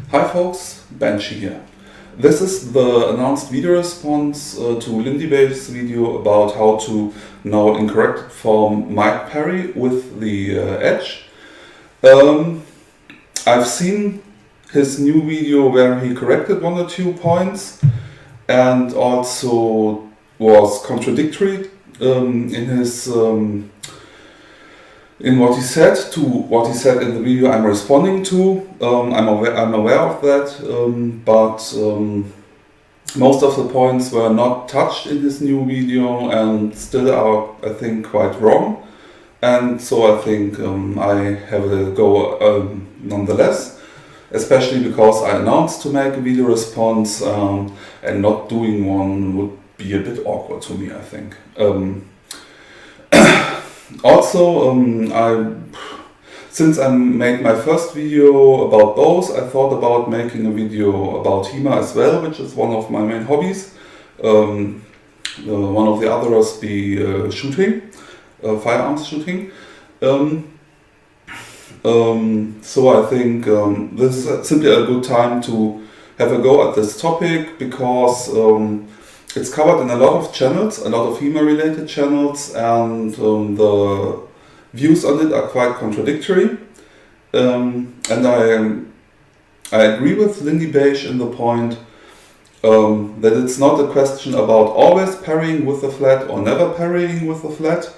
Hi folks, Banshee here. This is the announced video response to Lindybeiges video about how to now in correct form mic parry with the edge. I've seen his new video where he corrected 1 or 2 points and also was contradictory in his in what he said to what he said in the video I'm responding to. I'm aware of that, but most of the points were not touched in his new video and still are, I think, quite wrong. And so I think I have a go nonetheless, especially because I announced to make a video response and not doing one would be a bit awkward to me, I think. Also, since I made my first video about bows, I thought about making a video about HEMA as well, which is one of my main hobbies. One of the others be shooting, firearms shooting. So I think this is simply a good time to have a go at this topic because it's covered in a lot of channels, a lot of HEMA related channels, and the views on it are quite contradictory. And I agree with Lindybeiges in the point that it's not a question about always parrying with the flat or never parrying with the flat.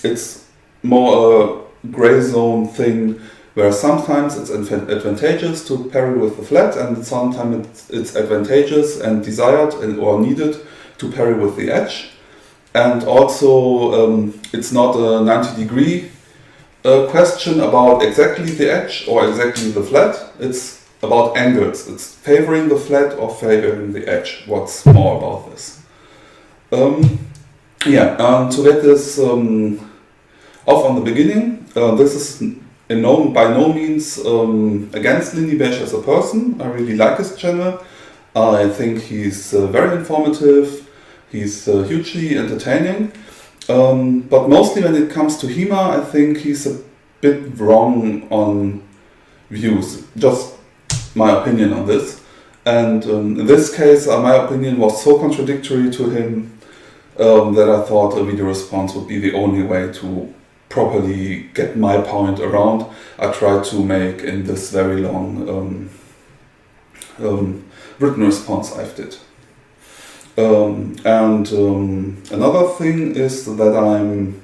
It's more a gray zone thing where sometimes it's advantageous to parry with the flat and sometimes it's advantageous and desired or needed to parry with the edge. And also it's not a 90-degree question about exactly the edge or exactly the flat. It's about angles. It's favoring the flat or favoring the edge. What's more about this? To get this off on the beginning, this is by no means against Lindybeiges as a person. I really like his channel. I think he's very informative. He's hugely entertaining. But mostly when it comes to HEMA, I think he's a bit wrong on views. Just my opinion on this. And in this case, my opinion was so contradictory to him that I thought a video response would be the only way to properly get my point around. I tried to make in this very long written response I've did. Another thing is that I'm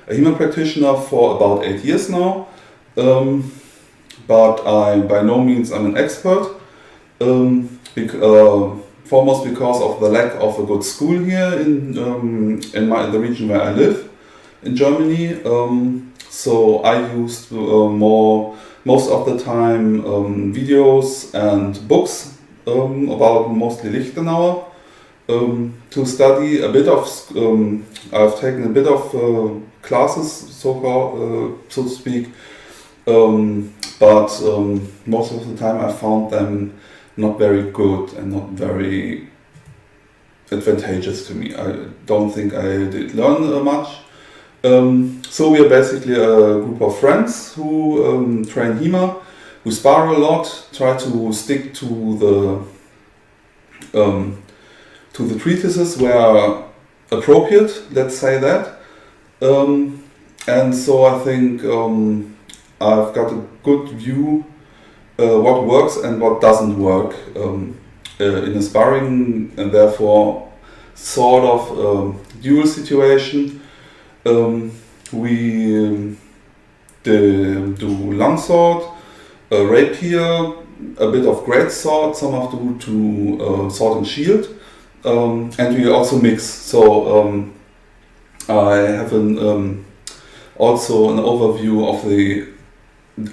a HEMA practitioner for about 8 years now, but I by no means am an expert, foremost because of the lack of a good school here in the region where I live. In Germany, so I used most of the time videos and books about mostly Lichtenauer to study a bit of. I've taken a bit of classes, so to speak, but most of the time I found them not very good and not very advantageous to me. I don't think I did learn much. So we are basically a group of friends who train HEMA, who spar a lot, try to stick to the treatises where appropriate, let's say that. And so I think I've got a good view what works and what doesn't work in a sparring and therefore sort of dual situation. We do longsword, rapier, a bit of greatsword, some of to sword and shield, and we also mix. So I have also an overview of the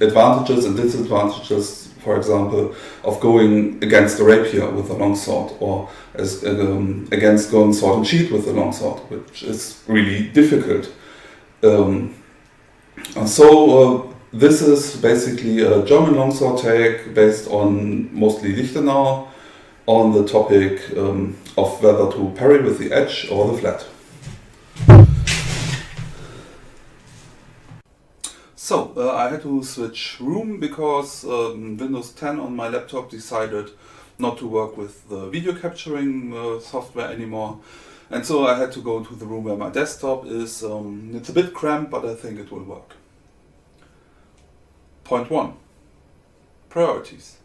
advantages and disadvantages, for example, of going against the rapier with the longsword or against going sword and shield with the longsword, which is really difficult. This is basically a German longsword take based on mostly Lichtenauer on the topic of whether to parry with the edge or the flat. I had to switch room because Windows 10 on my laptop decided not to work with the video capturing software anymore. And so I had to go to the room where my desktop is. It's a bit cramped, but I think it will work. Point 1. Priorities.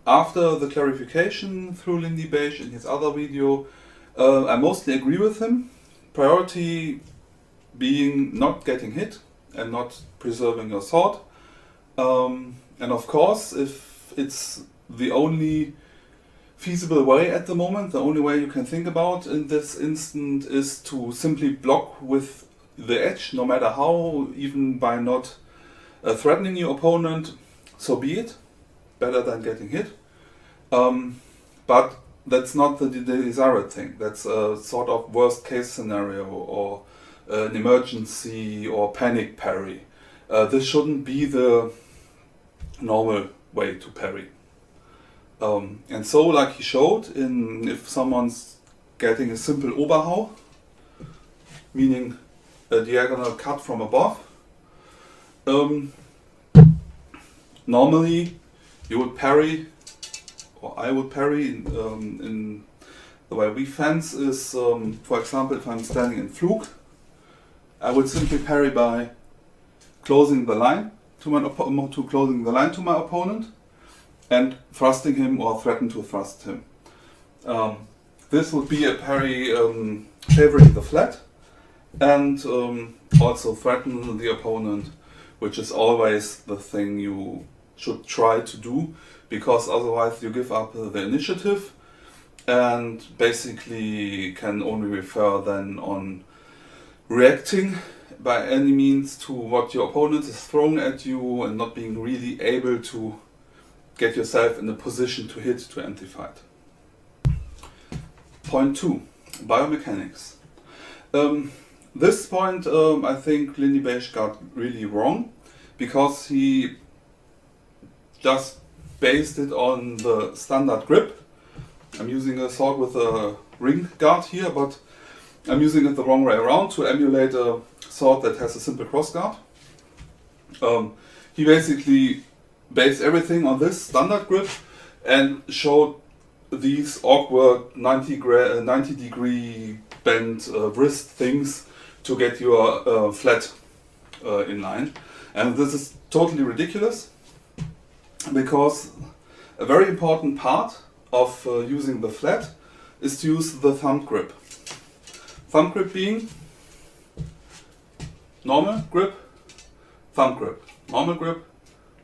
After the clarification through Lindybeiges in his other video, I mostly agree with him. Priority being not getting hit and not preserving your sword. And of course, if it's the only feasible way at the moment, the only way you can think about in this instant is to simply block with the edge, no matter how, even by not threatening your opponent, so be it. Better than getting hit. But that's not the desired thing. That's a sort of worst case scenario or an emergency or panic parry. This shouldn't be the normal way to parry. And so, like he showed, if someone's getting a simple Oberhau, meaning a diagonal cut from above, normally you would parry, or I would parry in the way we fence is, for example, if I'm standing in Flug, I would simply parry by closing the line to my opponent and thrusting him or threaten to thrust him. This would be a parry favoring the flat and also threaten the opponent, which is always the thing you should try to do, because otherwise you give up the initiative and basically can only refer then on reacting by any means to what your opponent is throwing at you and not being really able to get yourself in a position to hit to anti-fight. Point 2. Biomechanics. This point I think Lindybeiges got really wrong, because he just based it on the standard grip. I'm using a sword with a ring guard here, but I'm using it the wrong way around to emulate a sword that has a simple cross guard. He basically based everything on this standard grip and showed these awkward 90 degree bent wrist things to get your flat in line. And this is totally ridiculous, because a very important part of using the flat is to use the thumb grip. Thumb grip being normal grip, thumb grip, normal grip,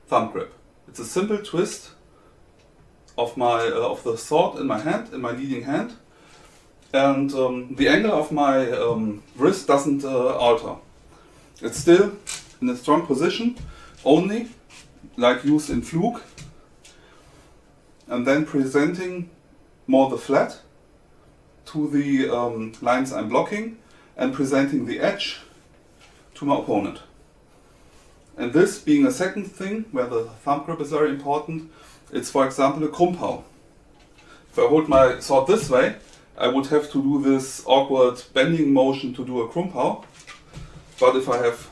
thumb grip. It's a simple twist of my of the sword in my hand, in my leading hand, and the angle of my wrist doesn't alter. It's still in a strong position, only like used in Flug, and then presenting more the flat to the lines I'm blocking and presenting the edge to my opponent. And this being a second thing where the thumb grip is very important, it's for example a Krumpau. If I hold my sword this way, I would have to do this awkward bending motion to do a Krumpau. But if I have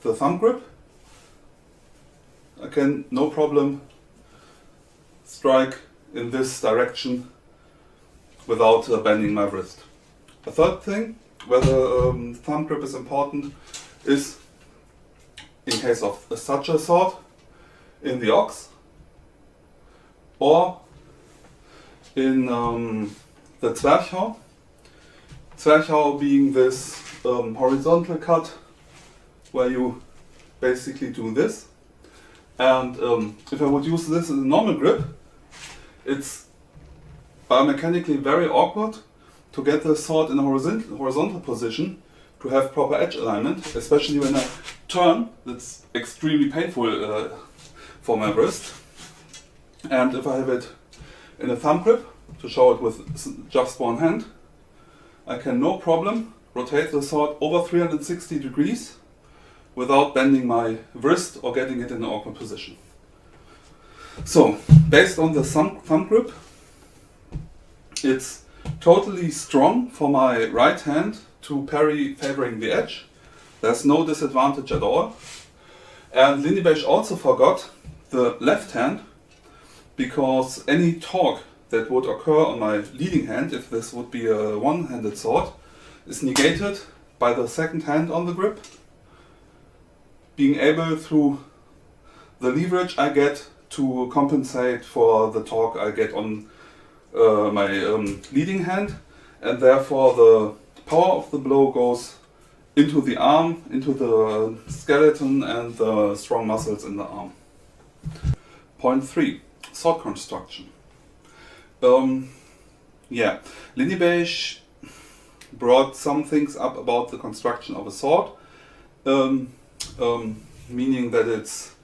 the thumb grip, I can no problem strike in this direction without bending my wrist. A third thing where the thumb grip is important is in case of such a sword in the ox, or in the Zwerchhau. Zwerchhau being this horizontal cut where you basically do this. And if I would use this in a normal grip, it's biomechanically very awkward to get the sword in a horizontal position to have proper edge alignment, especially when I turn. That's extremely painful for my wrist. And if I have it in a thumb grip, to show it with just one hand, I can no problem rotate the sword over 360 degrees without bending my wrist or getting it in an awkward position. So, based on the thumb grip, it's totally strong for my right hand to parry favoring the edge, There's no disadvantage at all. And Lindybeiges also forgot the left hand, because any torque that would occur on my leading hand, if this would be a one-handed sword, is negated by the second hand on the grip, being able through the leverage I get to compensate for the torque I get on my leading hand, and therefore the power of the blow goes into the arm, into the skeleton and the strong muscles in the arm. Point 3. Sword construction. Lindybeiges brought some things up about the construction of a sword, meaning that it's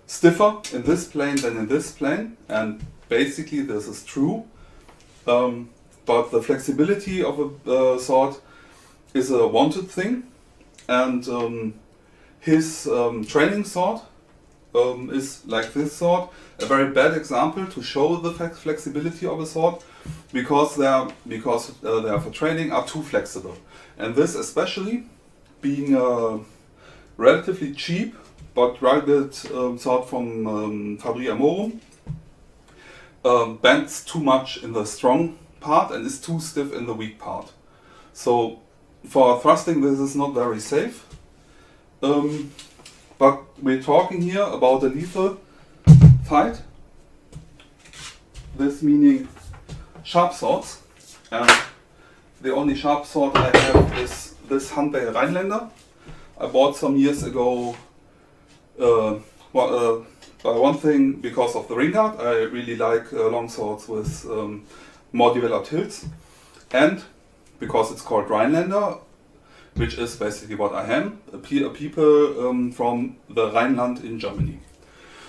stiffer in this plane than in this plane, and basically this is true, but the flexibility of a sword is a wanted thing, and his training sword is like this sword, a very bad example to show the flexibility of a sword, because they are for training are too flexible. And this especially being a relatively cheap but rugged sword from Fabri Amorum, bends too much in the strong part and is too stiff in the weak part. So for thrusting this is not very safe. But we're talking here about a lethal fight. This meaning sharp swords. And the only sharp sword I have is this Handbei Rheinländer. I bought some years ago, by one thing because of the ring guard. I really like long swords with more developed hilts. And because it's called Rheinländer, which is basically what I am, a people from the Rhineland in Germany.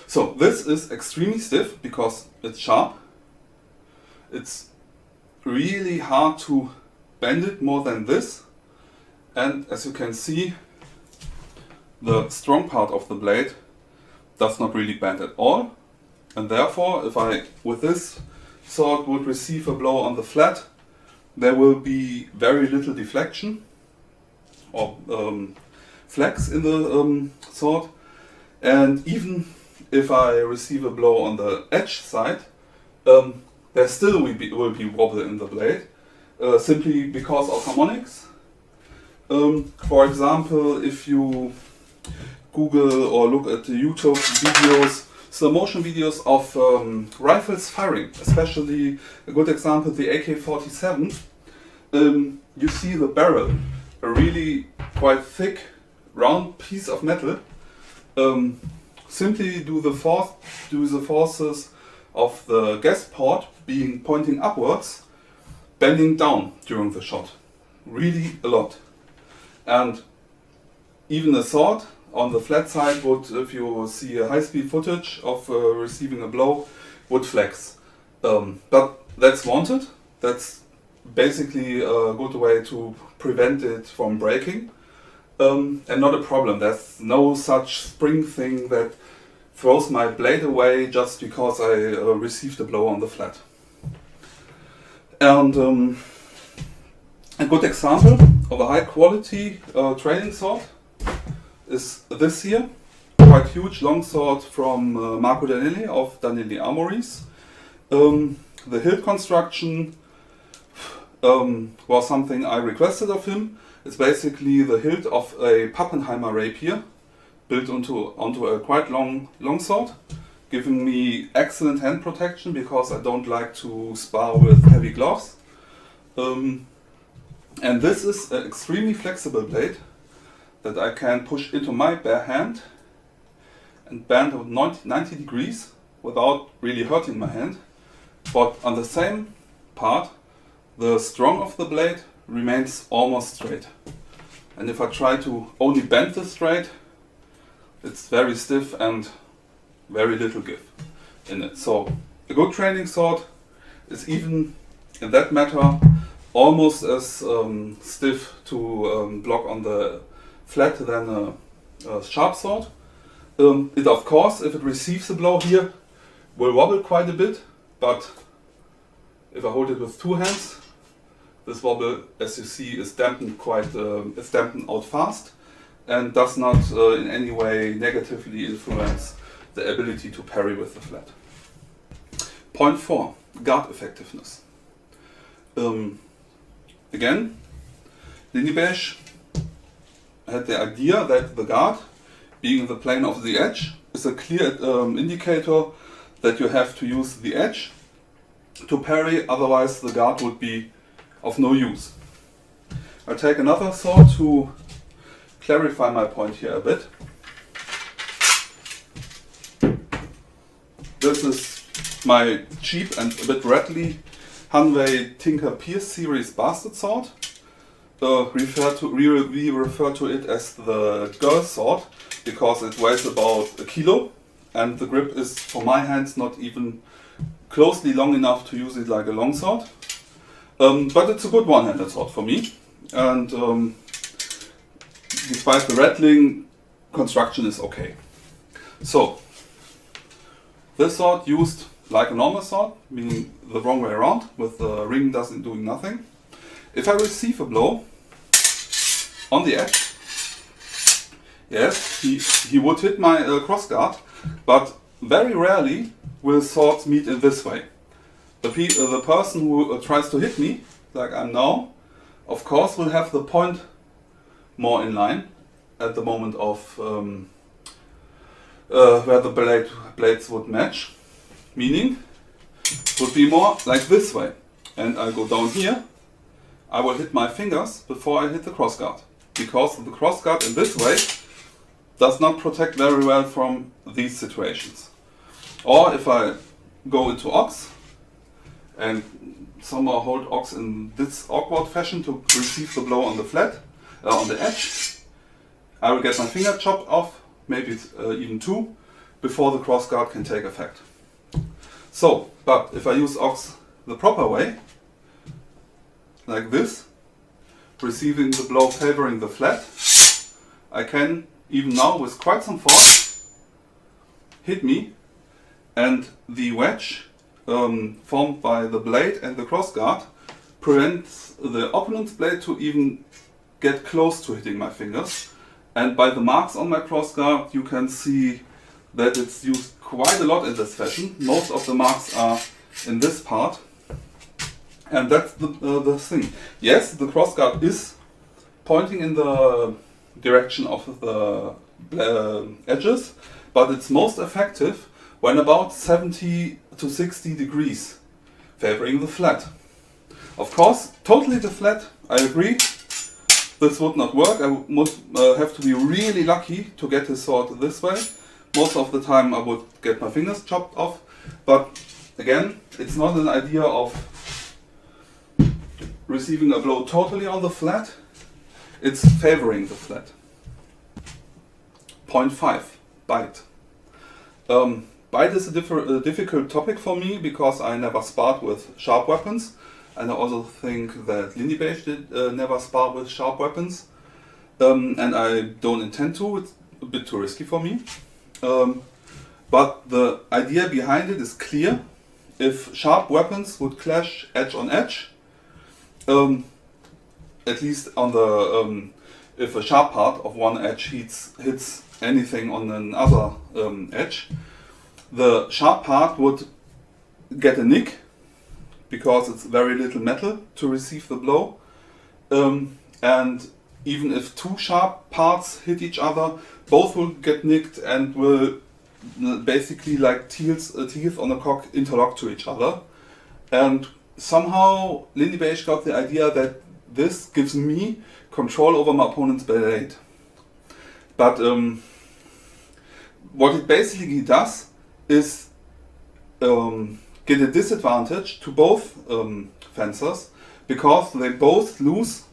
So this is extremely stiff because it's sharp. It's really hard to bend it more than this. And as you can see, the strong part of the blade does not really bend at all. And therefore, if I, with this sword, would receive a blow on the flat, there will be very little deflection or flex in the sword, and even if I receive a blow on the edge side, there still will be wobble in the blade, simply because of harmonics. For example, if you Google or look at the YouTube videos, slow motion videos of rifles firing, especially a good example, the AK-47, you see the barrel, a really quite thick round piece of metal, simply due the forces of the gas port being pointing upwards, bending down during the shot, really a lot. And even a sword on the flat side would, if you see a high-speed footage of receiving a blow, would flex. But that's wanted. That's basically a good way to prevent it from breaking, and not a problem. There's no such spring thing that throws my blade away just because I received a blow on the flat. And a good example of a high quality training sword is this here, quite huge long sword from Marco Danelli of Danelli Armories. The hilt construction was something I requested of him. It's basically the hilt of a Pappenheimer rapier built onto a quite long sword, giving me excellent hand protection because I don't like to spar with heavy gloves. And this is an extremely flexible blade that I can push into my bare hand and bend at 90 degrees without really hurting my hand. But on the same part, the strong of the blade remains almost straight. And if I try to only bend this straight, it's very stiff and very little give in it. So a good training sword is even in that matter almost as stiff to block on the flat than a sharp sword. It of course, if it receives a blow here, will wobble quite a bit, but if I hold it with two hands, this wobble, as you see, is dampened quite, it's dampened out fast, and does not in any way negatively influence the ability to parry with the flat. Point 4, guard effectiveness. Again, Lindybeiges had the idea that the guard, being in the plane of the edge, is a clear indicator that you have to use the edge to parry, otherwise the guard would be of no use. I'll take another thought to clarify my point here a bit. This is my cheap and a bit rattly Hanway Tinker Pierce series bastard sword. We refer to it as the girl sword because it weighs about a kilo and the grip is, for my hands, not even closely long enough to use it like a long sword. But it's a good one-handed sword for me, and despite the rattling, construction is okay. So, this sword used like a normal sword, meaning the wrong way around, with the ring doing nothing. If I receive a blow on the edge, yes, he would hit my crossguard, but very rarely will swords meet in this way. The person who tries to hit me, like I'm now, of course will have the point more in line at the moment of where the blades would match, meaning it would be more like this way. And I go down here, I will hit my fingers before I hit the crossguard, because the crossguard in this way does not protect very well from these situations. Or if I go into Ox and somehow hold Ox in this awkward fashion to receive the blow on the flat, on the edge, I will get my finger chopped off, maybe even two, before the crossguard can take effect. So, but if I use Ox the proper way, like this, receiving the blow favoring the flat, I can, even now with quite some force, hit me, and the wedge formed by the blade and the crossguard prevents the opponent's blade to even get close to hitting my fingers. And by the marks on my crossguard you can see that it's used quite a lot in this fashion. Most of the marks are in this part. And that's the thing. Yes, the crossguard is pointing in the direction of the edges, but it's most effective when about 70 to 60 degrees, favoring the flat. Of course, totally the flat, I agree, this would not work. I would have to be really lucky to get his sword this way. Most of the time I would get my fingers chopped off, but again, it's not an idea of receiving a blow totally on the flat, it's favoring the flat. Point 5, bite. Bite is a difficult topic for me because I never sparred with sharp weapons, and I also think that Lindybeiges did never spar with sharp weapons, and I don't intend to. It's a bit too risky for me. But the idea behind it is clear. If sharp weapons would clash edge on edge, at least on the if a sharp part of one edge hits anything on another edge, the sharp part would get a nick because it's very little metal to receive the blow, and even if two sharp parts hit each other, both will get nicked and will basically, like teeth on a cock, interlock to each other. And somehow Lindybeiges got the idea that this gives me control over my opponent's blade. But what it basically does is get a disadvantage to both fencers, because they both lose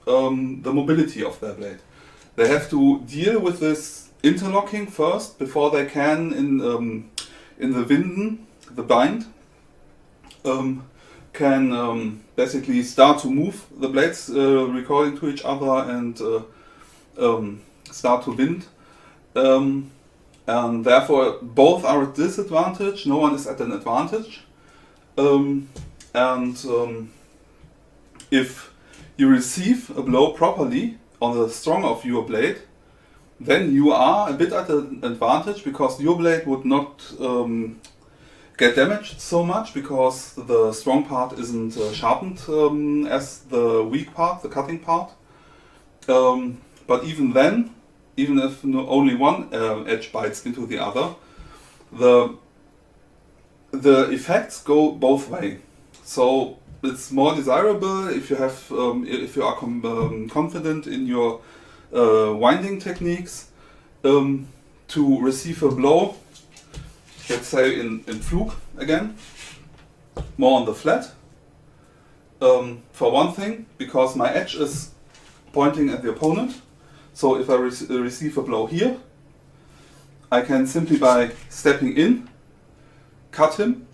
the mobility of their blade. They have to deal with this interlocking first before they can in the winden, the bind, can basically start to move the blades recording to each other and start to wind. And therefore both are at disadvantage, no one is at an advantage. If you receive a blow properly on the strong of your blade, then you are a bit at an advantage, because your blade would not get damaged so much, because the strong part isn't sharpened as the weak part, the cutting part. But even then, even if only one edge bites into the other, the effects go both way. So it's more desirable if you have, if you are confident in your winding techniques, to receive a blow, let's say in fluke again, more on the flat. For one thing, because my edge is pointing at the opponent, so if I receive a blow here, I can simply by stepping in, cut him,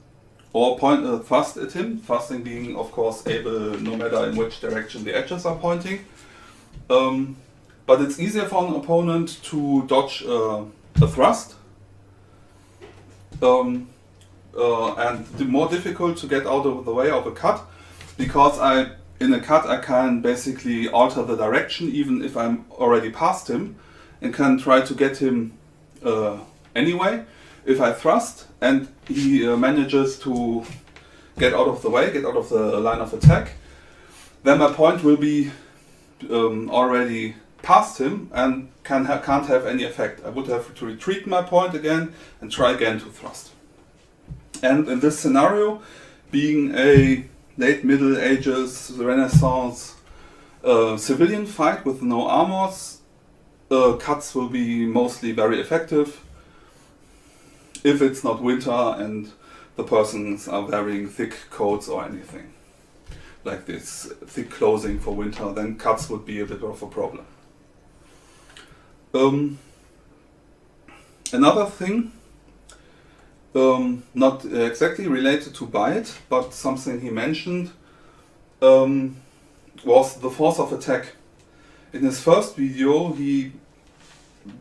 or point thrust at him, thrusting being of course able no matter in which direction the edges are pointing. But it's easier for an opponent to dodge a thrust, and more difficult to get out of the way of a cut, because in a cut I can basically alter the direction even if I'm already past him, and can try to get him anyway. If I thrust and he manages to get out of the way, get out of the line of attack, then my point will be already past him and can't have any effect. I would have to retreat my point again and try again to thrust. And in this scenario, being a late Middle Ages, Renaissance civilian fight with no armors, cuts will be mostly very effective if it's not winter and the persons are wearing thick coats or anything like this, thick clothing for winter, then cuts would be a bit of a problem. Another thing, not exactly related to bite, but something he mentioned, was the force of attack. In his first video, he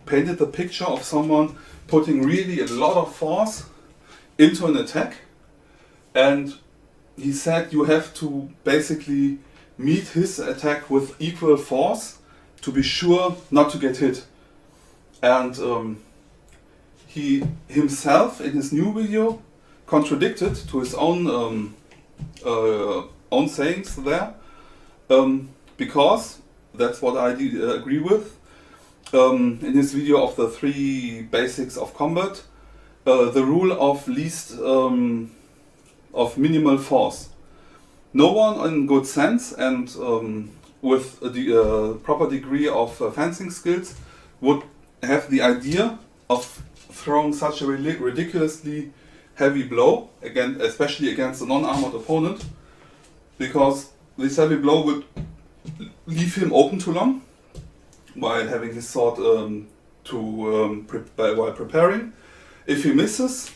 painted the picture of someone putting really a lot of force into an attack, and he said you have to basically meet his attack with equal force to be sure not to get hit. And he himself in his new video contradicted to his own sayings there, because that's what I agree with. In his video of the 3 basics of combat, the rule of least of minimal force. No one in good sense and with the proper degree of fencing skills would have the idea of throwing such a ridiculously heavy blow, again, especially against a non-armored opponent, because this heavy blow would leave him open too long while having his sword while preparing. If he misses,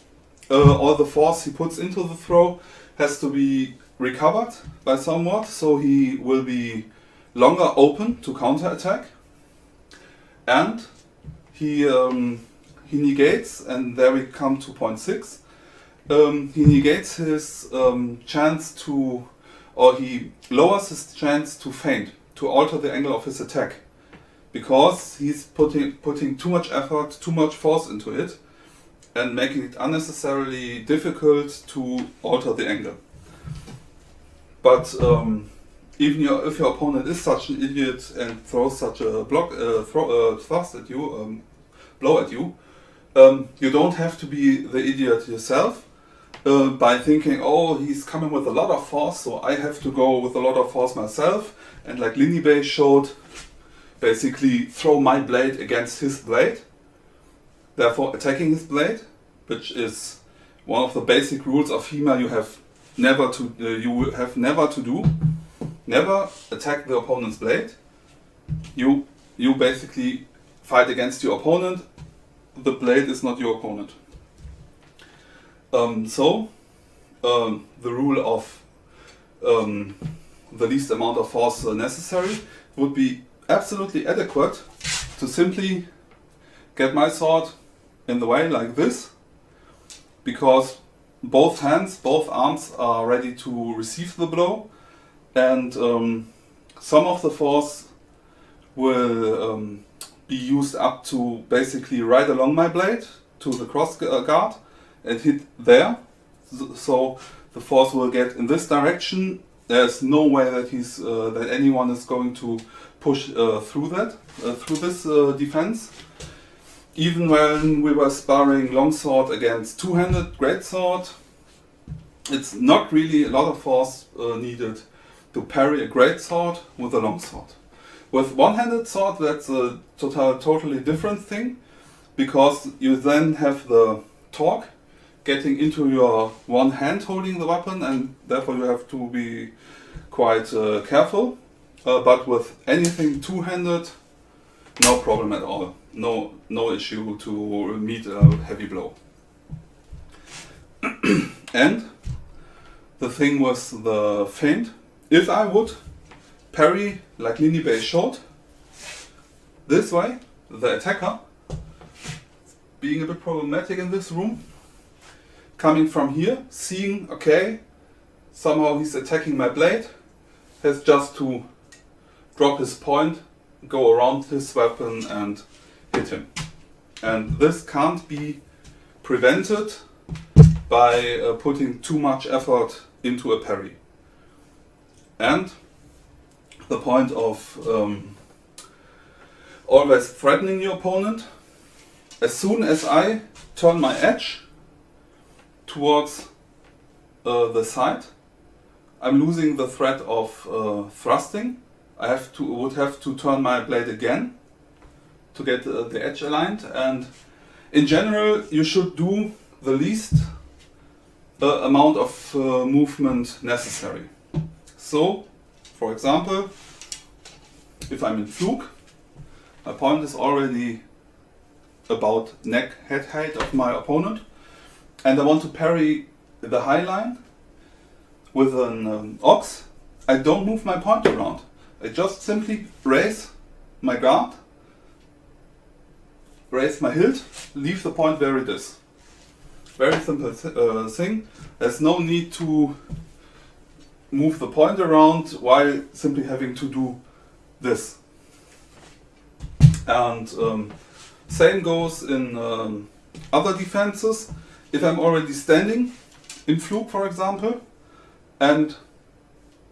all the force he puts into the throw has to be recovered by somewhat, so he will be longer open to counter-attack, and he negates, and there we come to point 6, he negates his chance to, or he lowers his chance to feint, to alter the angle of his attack, because he's putting too much effort, too much force into it, and making it unnecessarily difficult to alter the angle. But even if your opponent is such an idiot and throws such a thrust at you, blow at you, you don't have to be the idiot yourself by thinking, oh, he's coming with a lot of force, so I have to go with a lot of force myself, and like Lindybeiges showed, basically throw my blade against his blade, therefore attacking his blade, which is one of the basic rules of HEMA you have never to do. Never attack the opponent's blade. You basically fight against your opponent. The blade is not your opponent. So the rule of the least amount of force necessary would be absolutely adequate to simply get my sword in the way like this, because both hands, both arms are ready to receive the blow, and some of the force will be used up to basically right along my blade to the cross guard and hit there. So the force will get in this direction. There's no way that that anyone is going to push through this defense. Even when we were sparring longsword against two-handed greatsword, it's not really a lot of force needed to parry a greatsword with a longsword. With one-handed sword, that's a totally different thing, because you then have the torque getting into your one hand holding the weapon, and therefore you have to be quite careful. But with anything two-handed, no problem at all. No issue to meet a heavy blow. And the thing was the feint. If I would parry like Lindybeiges showed, this way, the attacker, being a bit problematic in this room, coming from here, seeing, okay, somehow he's attacking my blade, has just to drop his point, go around his weapon and hit him. And this can't be prevented by putting too much effort into a parry. And the point of always threatening your opponent, as soon as I turn my edge towards the side, I'm losing the threat of thrusting. I would have to turn my blade again to get the edge aligned, and in general you should do the least amount of movement necessary. So, for example, if I'm in fluke, my point is already about neck head height of my opponent, and I want to parry the high line with an ox. I don't move my point around. I just simply raise my guard, raise my hilt, leave the point where it is. Very simple thing. There's no need to move the point around while simply having to do this. And same goes in other defenses. If I'm already standing in fluke, for example, and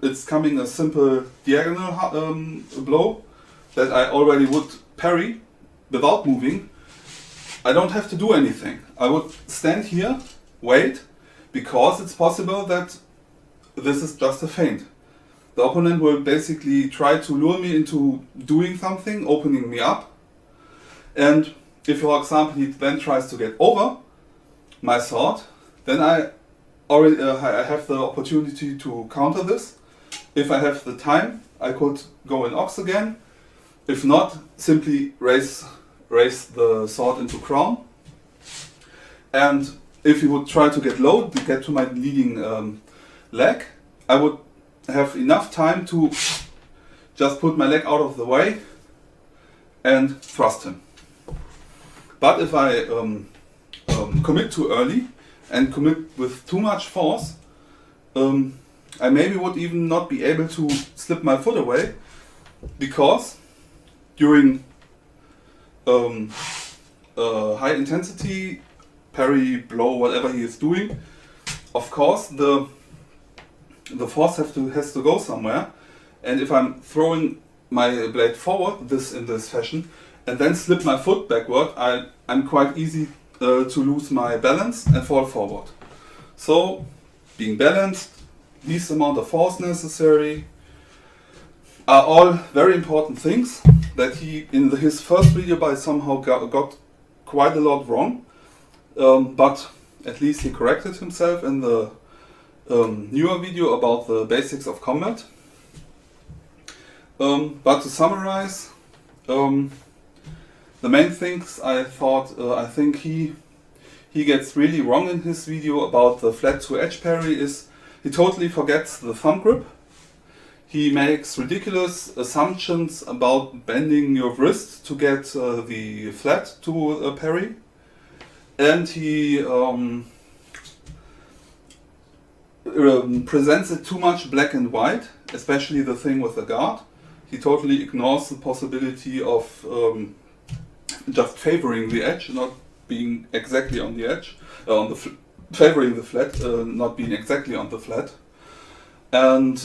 it's coming a simple diagonal blow that I already would parry without moving, I don't have to do anything. I would stand here, wait, because it's possible that this is just a feint. The opponent will basically try to lure me into doing something, opening me up. And if, for example, he then tries to get over my sword, then I already I have the opportunity to counter this. If I have the time, I could go in ox again. If not, simply raise the sword into crown. And if he would try to get low, to get to my leading leg, I would have enough time to just put my leg out of the way and thrust him. But if I commit too early and commit with too much force, I maybe would even not be able to slip my foot away, because during high intensity parry, blow, whatever he is doing, of course the force has to go somewhere. And if I'm throwing my blade forward in this fashion and then slip my foot backward, I'm quite easy to lose my balance and fall forward. So being balanced, least amount of force necessary, are all very important things that he, in his first video, by somehow got quite a lot wrong. But at least he corrected himself in the newer video about the basics of combat. But to summarize, the main things I think he gets really wrong in his video about the flat to edge parry is he totally forgets the thumb grip. He makes ridiculous assumptions about bending your wrist to get the flat to a parry, and he presents it too much black and white, especially the thing with the guard. He totally ignores the possibility of just favoring the edge, not being exactly on the edge, favoring the flat, not being exactly on the flat. And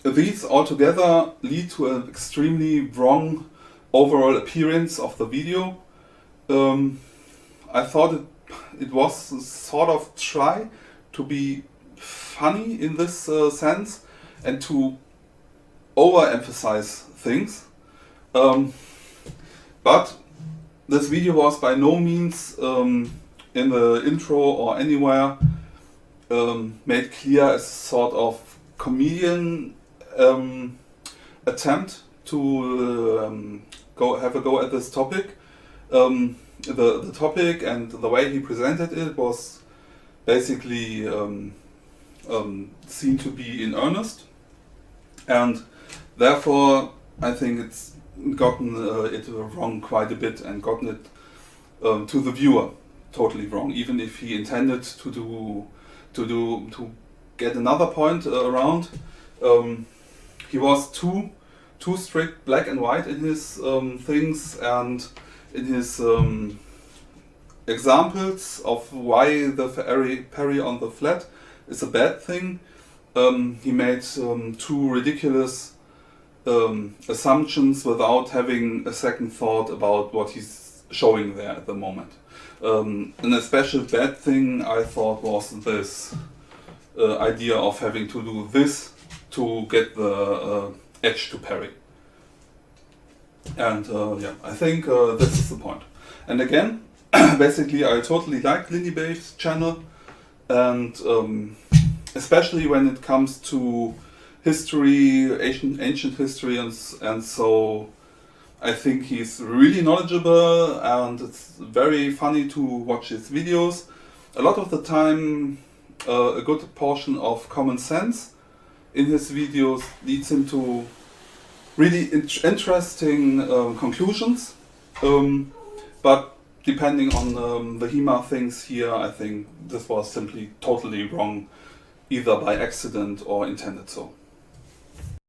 these altogether lead to an extremely wrong overall appearance of the video. I thought it was a sort of try to be funny in this sense and to overemphasize things. But this video was by no means in the intro or anywhere made clear as sort of comedian attempt to have a go at this topic. The topic and the way he presented it was basically seen to be in earnest, and therefore I think it's gotten it wrong quite a bit and gotten it to the viewer totally wrong, even if he intended to get another point around. He was too strict black and white in his things and in his examples of why the parry on the flat is a bad thing. He made two ridiculous assumptions without having a second thought about what he's showing there at the moment. An especially bad thing I thought was this idea of having to do this to get the edge to parry. And yeah, I think this is the point. And again, basically I totally like Lindybeiges' channel, and especially when it comes to history, ancient history, and so I think he's really knowledgeable and it's very funny to watch his videos. A lot of the time a good portion of common sense in his videos leads him to really interesting conclusions, but depending on the HEMA things here, I think this was simply totally wrong, either by accident or intended so.